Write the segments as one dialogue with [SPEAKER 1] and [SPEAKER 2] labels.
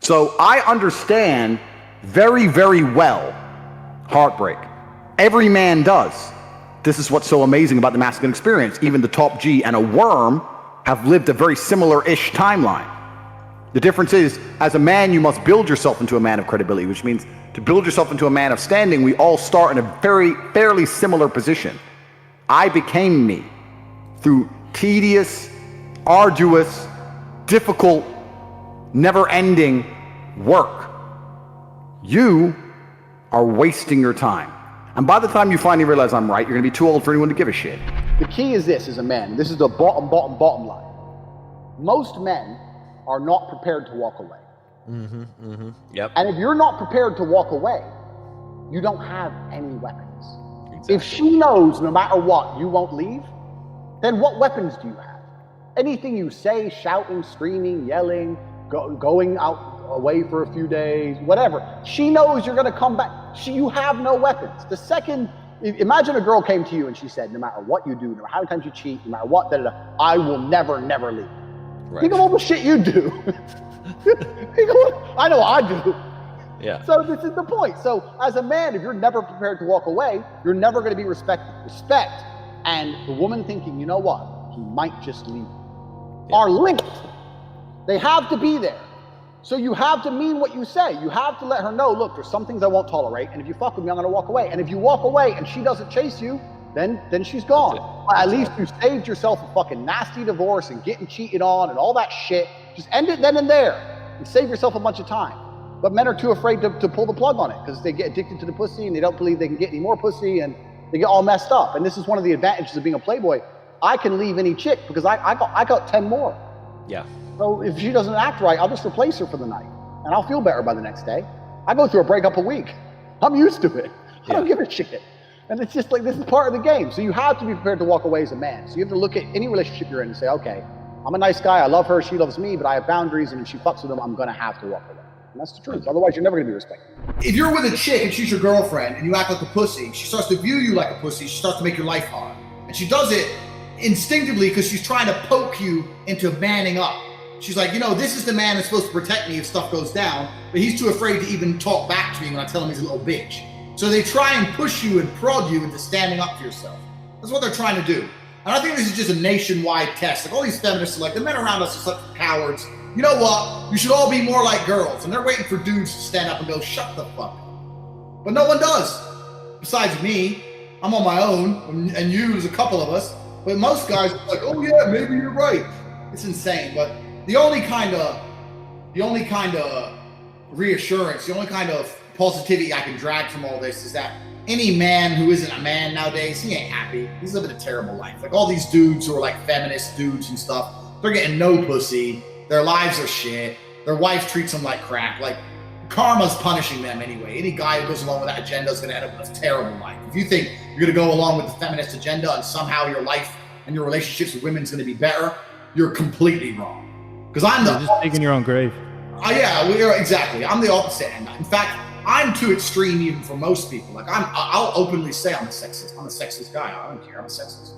[SPEAKER 1] So I understand very, very well heartbreak. Every man does. This is what's so amazing about the masculine experience. Even the top G and a worm have lived a very similar-ish timeline. The difference is, as a man, you must build yourself into a man of credibility, which means to build yourself into a man of standing, we all start in a fairly similar position. I became me through tedious, arduous, difficult, never-ending work. You are wasting your time. And by the time you finally realize I'm right, you're gonna be too old for anyone to give a shit.
[SPEAKER 2] The key is this as a man. This is the bottom line. Most men are not prepared to walk away.
[SPEAKER 3] Yep.
[SPEAKER 2] And if you're not prepared to walk away, you don't have any weapons.
[SPEAKER 3] Exactly.
[SPEAKER 2] If she knows no matter what, you won't leave, then what weapons do you have? Anything you say, shouting, screaming, yelling, going out away for a few days, whatever. She knows you're gonna come back. You have no weapons. The second, imagine a girl came to you and she said, no matter what you do, no matter how many times you cheat, no matter what, I will never leave.
[SPEAKER 3] Right.
[SPEAKER 2] Think of all the shit you do. I know I do.
[SPEAKER 3] Yeah.
[SPEAKER 2] So this is the point. So as a man, if you're never prepared to walk away, you're never going to be respected. Respect and the woman thinking, you know what, he might just leave, are linked. They have to be there. So you have to mean what you say. You have to let her know, look, there's some things I won't tolerate, and if you fuck with me, I'm going to walk away. And if you walk away and she doesn't chase you, then she's gone. At least you saved yourself a fucking nasty divorce and getting cheated on and all that shit. Just end it then and there and save yourself a bunch of time. But men are too afraid to pull the plug on it because they get addicted to the pussy and they don't believe they can get any more pussy and they get all messed up. And this is one of the advantages of being a playboy. I can leave any chick because I got 10 more.
[SPEAKER 3] Yeah.
[SPEAKER 2] So if she doesn't act right, I'll just replace her for the night and I'll feel better by the next day. I go through a breakup a week. I'm used to it. I don't give a shit. And it's just like, this is part of the game. So you have to be prepared to walk away as a man. So you have to look at any relationship you're in and say, okay, I'm a nice guy, I love her, she loves me, but I have boundaries, and if she fucks with them, I'm gonna have to walk away. And that's the truth. Otherwise, you're never gonna be respected.
[SPEAKER 4] If you're with a chick and she's your girlfriend and you act like a pussy, she starts to view you like a pussy, she starts to make your life hard. And she does it instinctively because she's trying to poke you into manning up. She's like, you know, this is the man that's supposed to protect me if stuff goes down, but he's too afraid to even talk back to me when I tell him he's a little bitch. So they try and push you and prod you into standing up for yourself. That's what they're trying to do. And I think this is just a nationwide test. Like all these feminists are like, the men around us are such cowards. You know what? You should all be more like girls. And they're waiting for dudes to stand up and go, shut the fuck up. But no one does. Besides me, I'm on my own, and you, there's a couple of us. But most guys are like, oh yeah, maybe you're right. It's insane. But the only kind of reassurance, the only kind of positivity I can drag from all this is that any man who isn't a man nowadays, he ain't happy. He's living a terrible life. Like all these dudes who are like feminist dudes and stuff, they're getting no pussy. Their lives are shit. Their wife treats them like crap. Like karma's punishing them anyway. Any guy who goes along with that agenda is going to end up with a terrible life. If you think you're going to go along with the feminist agenda and somehow your life and your relationships with women is going to be better, you're completely wrong. Because I'm
[SPEAKER 5] just digging your own grave.
[SPEAKER 4] Exactly. I'm the opposite end. In fact, I'm too extreme even for most people. Like I'll openly say I'm a sexist. I'm a sexist guy. I don't care. I'm a sexist.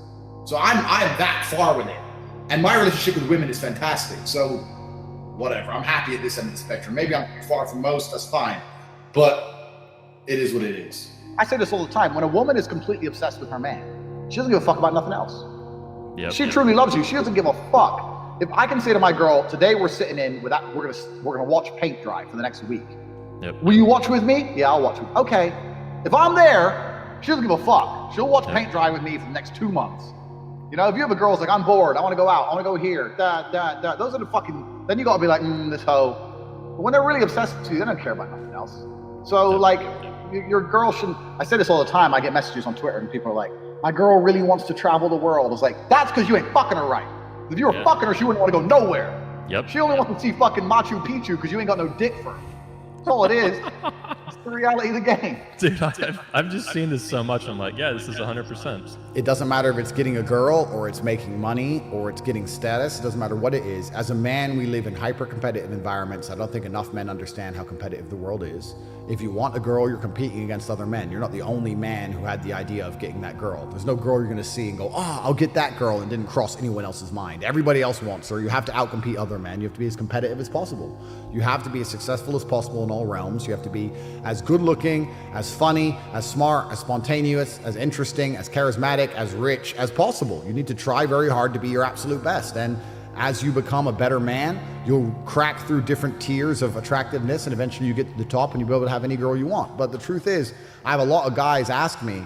[SPEAKER 4] So I'm that far with it. And my relationship with women is fantastic. So whatever. I'm happy at this end of the spectrum. Maybe I'm far from most. That's fine. But it is what it is.
[SPEAKER 2] I say this all the time. When a woman is completely obsessed with her man, she doesn't give a fuck about nothing else.
[SPEAKER 5] Yep.
[SPEAKER 2] She truly loves you. She doesn't give a fuck. If I can say to my girl, today we're sitting in with that, we're gonna watch paint dry for the next week.
[SPEAKER 5] Yep.
[SPEAKER 2] Will you watch with me? Yeah, I'll watch with you. Okay. If I'm there, she doesn't give a fuck. She'll watch paint dry with me for the next 2 months. You know, if you have a girl who's like, I'm bored, I want to go out, I want to go here, those are the fucking, then you gotta be like, this hoe. But when they're really obsessed with you, they don't care about nothing else. So like, your girl shouldn't, I say this all the time, I get messages on Twitter and people are like, my girl really wants to travel the world. It's like, that's because you ain't fucking her right. If you were fucking her, she wouldn't want to go nowhere.
[SPEAKER 5] Yep.
[SPEAKER 2] She only wants to see fucking Machu Picchu because you ain't got no dick for her. That's all it is. the reality of the game.
[SPEAKER 3] Dude, I'm just seeing this so much. I'm like, yeah, this is 100%.
[SPEAKER 5] It doesn't matter if it's getting a girl or it's making money or it's getting status. It doesn't matter what it is. As a man, we live in hyper-competitive environments. I don't think enough men understand how competitive the world is. If you want a girl, you're competing against other men. You're not the only man who had the idea of getting that girl. There's no girl you're going to see and go, oh, I'll get that girl, and didn't cross anyone else's mind. Everybody else wants her. You have to outcompete other men. You have to be as competitive as possible. You have to be as successful as possible in all realms. You have to be as good looking, as funny, as smart, as spontaneous, as interesting, as charismatic, as rich as possible. You need to try very hard to be your absolute best. And as you become a better man, you'll crack through different tiers of attractiveness, and eventually you get to the top and you'll be able to have any girl you want. But the truth is, I have a lot of guys ask me,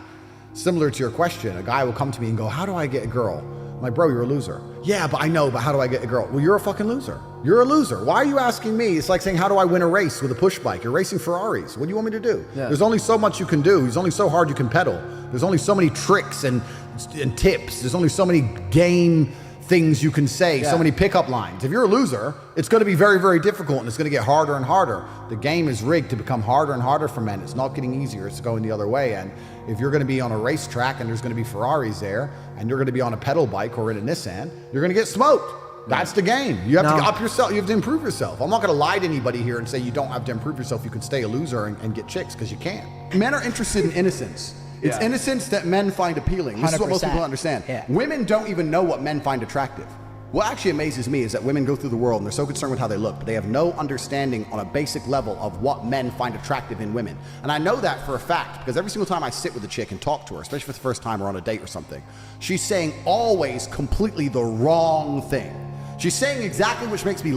[SPEAKER 5] similar to your question, a guy will come to me and go, how do I get a girl? I'm like, bro, you're a loser. Yeah, but I know, but how do I get a girl? Well, you're a fucking loser. You're a loser. Why are you asking me? It's like saying, how do I win a race with a push bike? You're racing Ferraris. What do you want me to do? Yeah. There's only so much you can do. There's only so hard you can pedal. There's only so many tricks and tips. There's only so many game things you can say, so many pickup lines. If you're a loser, it's going to be very, very difficult, and it's going to get harder and harder. The game is rigged to become harder and harder for men. It's not getting easier. It's going the other way. And if you're going to be on a racetrack and there's going to be Ferraris there, and you're going to be on a pedal bike or in a Nissan, you're going to get smoked. That's the game. You have to up yourself. You have to improve yourself. I'm not going to lie to anybody here and say you don't have to improve yourself. You can stay a loser and get chicks, because you can. Men are interested in innocence. It's innocence that men find appealing. This is what most people don't understand. Yeah. Women don't even know what men find attractive. What actually amazes me is that women go through the world and they're so concerned with how they look, but they have no understanding on a basic level of what men find attractive in women. And I know that for a fact, because every single time I sit with a chick and talk to her, especially for the first time or on a date or something, she's saying always completely the wrong thing. She's saying exactly which makes me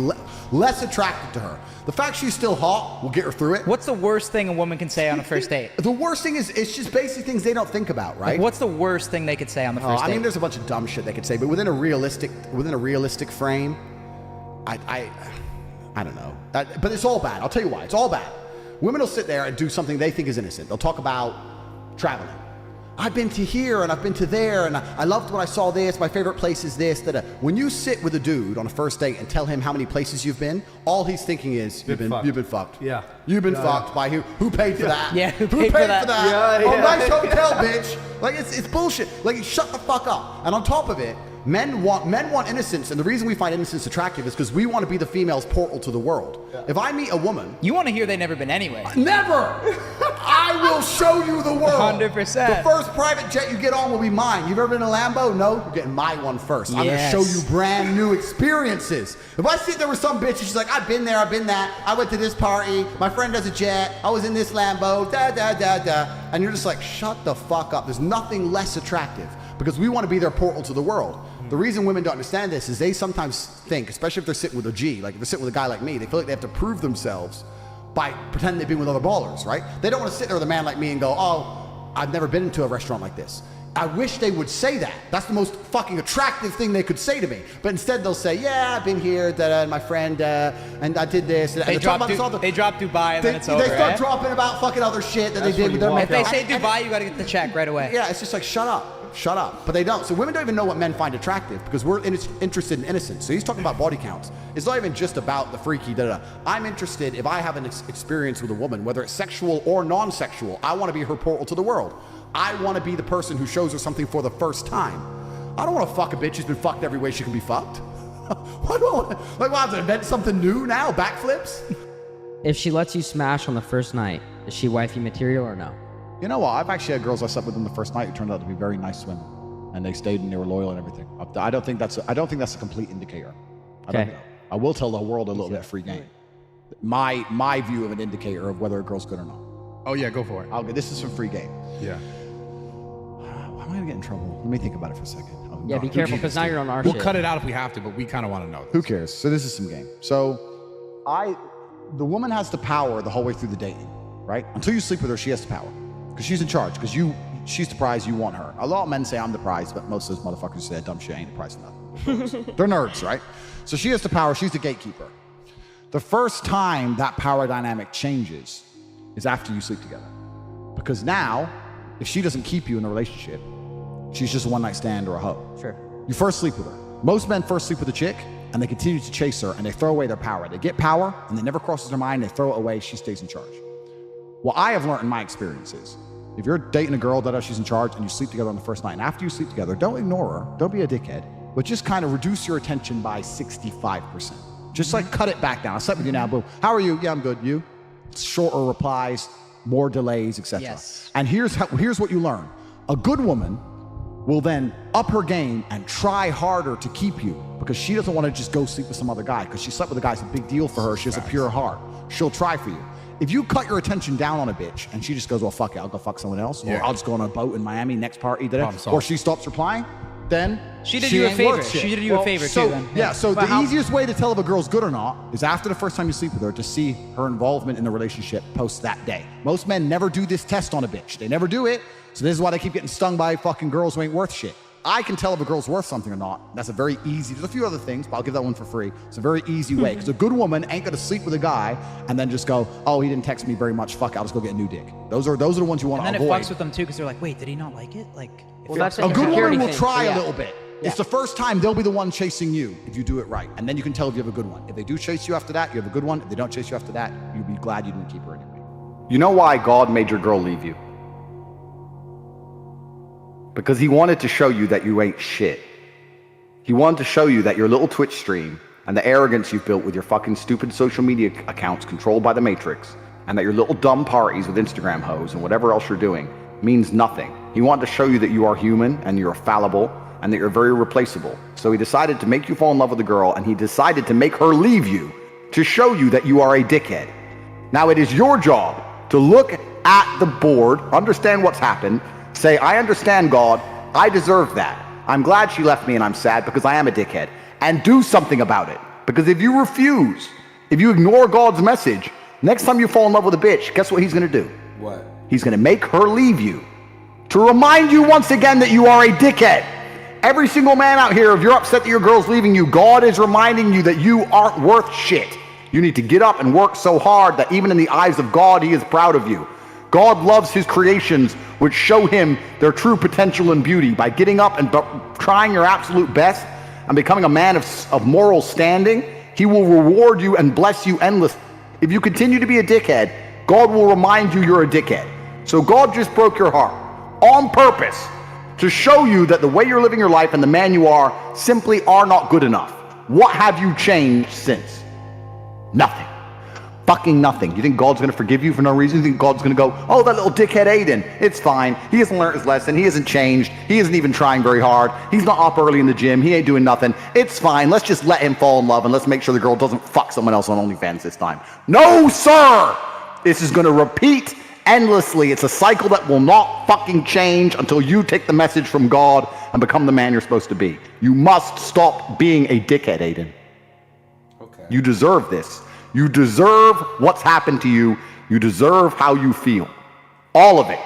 [SPEAKER 5] less attracted to her. The fact she's still hot will get her through it.
[SPEAKER 6] What's the worst thing a woman can say on a first date?
[SPEAKER 5] The worst thing is, it's just basic things they don't think about, right?
[SPEAKER 6] Like, what's the worst thing they could say on the first date?
[SPEAKER 5] I mean, there's a bunch of dumb shit they could say, but within a realistic frame, I don't know. But it's all bad. I'll tell you why. It's all bad. Women will sit there and do something they think is innocent. They'll talk about traveling. I've been to here and I've been to there and I loved when I saw this. My favorite place is this. When you sit with a dude on a first date and tell him how many places you've been, all he's thinking is you've been fucked. Yeah. You've been fucked by who paid for that?
[SPEAKER 6] Yeah. Who paid for that?
[SPEAKER 5] Oh, nice hotel, bitch. Like it's bullshit. Like shut the fuck up. And on top of it, men want innocence, and the reason we find innocence attractive is because we want to be the female's portal to the world. Yeah. If I meet a woman,
[SPEAKER 6] you want to hear they've never been anyway.
[SPEAKER 5] Never. I will show you the world.
[SPEAKER 6] 100%.
[SPEAKER 5] The first private jet you get on will be mine. You've ever been in a Lambo? No, you're getting my one first. I'm gonna show you brand new experiences. If I sit there with some bitch and she's like, I've been there, I've been that. I went to this party. My friend does a jet. I was in this Lambo. Da da da da. And you're just like, shut the fuck up. There's nothing less attractive because we want to be their portal to the world. The reason women don't understand this is they sometimes think, especially if they're sitting with a G, like if they're sitting with a guy like me, they feel like they have to prove themselves by pretending they've been with other ballers, right? They don't want to sit there with a man like me and go, oh, I've never been to a restaurant like this. I wish they would say that. That's the most fucking attractive thing they could say to me. But instead they'll say, yeah, I've been here, and my friend, and I did this.
[SPEAKER 6] They drop Dubai and then it's over,
[SPEAKER 5] They start dropping about fucking other shit that they did with their
[SPEAKER 6] makeup. If they say Dubai, you gotta get the check right away.
[SPEAKER 5] Yeah, it's just like, shut up. But they don't. So women don't even know what men find attractive because we're interested in innocence. So he's talking about body counts. It's not even just about the freaky da-da. I'm interested, if I have an experience with a woman, whether it's sexual or non-sexual, I want to be her portal to the world. I want to be the person who shows her something for the first time. I don't want to fuck a bitch who's been fucked every way she can be fucked. What I have to invent something new now? Backflips?
[SPEAKER 7] If she lets you smash on the first night, is she wifey material or no?
[SPEAKER 1] You know what? I've actually had girls I slept with on the first night who turned out to be very nice women, and they stayed and they were loyal and everything. I don't think that's a complete indicator. I will tell the world a little bit of free game. My view of an indicator of whether a girl's good or not.
[SPEAKER 8] Oh yeah, go for it.
[SPEAKER 1] This is some free game.
[SPEAKER 8] Yeah.
[SPEAKER 1] Why am I gonna get in trouble? Let me think about it for a second.
[SPEAKER 7] Yeah, be careful because now you're on our
[SPEAKER 8] We'll
[SPEAKER 7] shit.
[SPEAKER 8] cut it out if we have to, but we kind of want to know this.
[SPEAKER 1] Who cares? So this is some game. So the woman has the power the whole way through the dating, right? Until you sleep with her, she has the power. Because she's in charge, because she's the prize, you want her. A lot of men say I'm the prize, but most of those motherfuckers say that dumb shit ain't the prize of nothing. They're nerds, right? So she has the power, she's the gatekeeper. The first time that power dynamic changes is after you sleep together. Because now, if she doesn't keep you in a relationship, she's just a one-night stand or a hoe.
[SPEAKER 7] Sure.
[SPEAKER 1] You first sleep with her. Most men first sleep with a chick, and they continue to chase her, and they throw away their power. They get power, and it never crosses their mind, they throw it away, she stays in charge.
[SPEAKER 5] What I have learned in my experience is, if you're dating a girl that she's in charge and you sleep together on the first night, and after you sleep together, don't ignore her, don't be a dickhead, but just kind of reduce your attention by 65%. Just like cut it back down. I slept with you now, boo. How are you? Yeah, I'm good. You? Shorter replies, more delays, etc.
[SPEAKER 6] Yes.
[SPEAKER 5] And here's what you learn. A good woman will then up her game and try harder to keep you because she doesn't want to just go sleep with some other guy because she slept with a guy. It's a big deal for her. She has a pure heart. She'll try for you. If you cut your attention down on a bitch and she just goes, well, fuck it, I'll go fuck someone else, or I'll just go on a boat in Miami, next party, or she stops replying, then
[SPEAKER 6] she did you a
[SPEAKER 5] ain't
[SPEAKER 6] favor.
[SPEAKER 5] worth shit.
[SPEAKER 6] She did you a favor
[SPEAKER 5] so,
[SPEAKER 6] too. Then.
[SPEAKER 5] Yeah. So
[SPEAKER 6] But
[SPEAKER 5] the easiest way to tell if a girl's good or not is after the first time you sleep with her to see her involvement in the relationship post that day. Most men never do this test on a bitch. They never do it. So this is why they keep getting stung by fucking girls who ain't worth shit. I can tell if a girl's worth something or not. That's a very easy, there's a few other things, but I'll give that one for free. It's a very easy way, because a good woman ain't gonna sleep with a guy and then just go, oh, he didn't text me very much, fuck it, I'll just go get a new dick. Those are the ones you want to avoid.
[SPEAKER 6] And then it fucks with them too, because they're like, wait, did he not like it? Like,
[SPEAKER 7] Well, that's
[SPEAKER 5] a good woman will try
[SPEAKER 7] a
[SPEAKER 5] a little bit. It's the first time they'll be the one chasing you if you do it right. And then you can tell if you have a good one. If they do chase you after that, you have a good one. If they don't chase you after that, you'll be glad you didn't keep her anyway.
[SPEAKER 1] You know why God made your girl leave you? Because he wanted to show you that you ain't shit. He wanted to show you that your little Twitch stream and the arrogance you've built with your fucking stupid social media accounts controlled by the Matrix, and that your little dumb parties with Instagram hoes and whatever else you're doing means nothing. He wanted to show you that you are human and you're fallible and that you're very replaceable. So he decided to make you fall in love with a girl, and he decided to make her leave you to show you that you are a dickhead. Now it is your job to look at the board, understand what's happened, say, I understand, God, I deserve that. I'm glad she left me and I'm sad because I am a dickhead. And do something about it. Because if you refuse, if you ignore God's message, next time you fall in love with a bitch, guess what he's gonna do?
[SPEAKER 9] What?
[SPEAKER 1] He's gonna make her leave you to remind you once again that you are a dickhead. Every single man out here, if you're upset that your girl's leaving you, God is reminding you that you aren't worth shit. You need to get up and work so hard that even in the eyes of God, he is proud of you. God loves his creations, which show him their true potential and beauty. By getting up and trying your absolute best and becoming a man of moral standing, he will reward you and bless you endlessly. If you continue to be a dickhead, God will remind you you're a dickhead. So God just broke your heart on purpose to show you that the way you're living your life and the man you are simply are not good enough. What have you changed since? Nothing. Fucking nothing. You think God's gonna forgive you for no reason? You think God's gonna go, oh, that little dickhead Aiden, it's fine. He hasn't learned his lesson. He hasn't changed. He isn't even trying very hard. He's not up early in the gym. He ain't doing nothing. It's fine. Let's just let him fall in love and let's make sure the girl doesn't fuck someone else on OnlyFans this time. No, sir! This is gonna repeat endlessly. It's a cycle that will not fucking change until you take the message from God and become the man you're supposed to be. You must stop being a dickhead, Aiden.
[SPEAKER 9] Okay.
[SPEAKER 1] You deserve this. You deserve what's happened to you. You deserve how you feel. All of it.